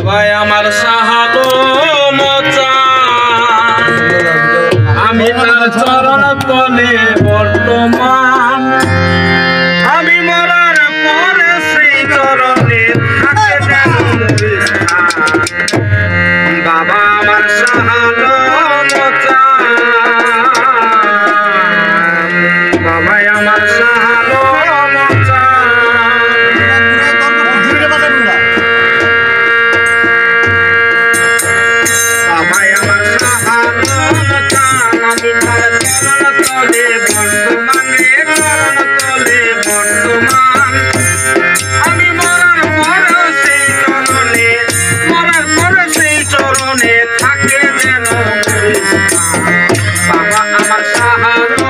বাবাই আমার সাহাবো মচা আমি তার চরণ তলে বর্তমান আমি মরার পরে সেই চরণে থাকে যেন বাবা আমার সাহাবো মচা বাবাই আমার সাহাবো মচা আমি মরার পর সেই চরণে থাকে যেন বাবা আমার সাহায্য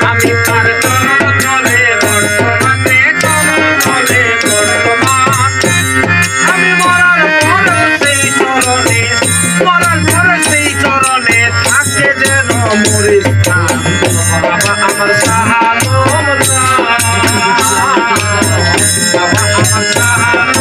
আমি তার চরণ তলে বর্তমানে চরণ তলে বর্তমান আমি মরার পর সেই চরণে থাকে যেন মরিস্থান বাবা আমার সাহায্য বাবা আমার সাহায্য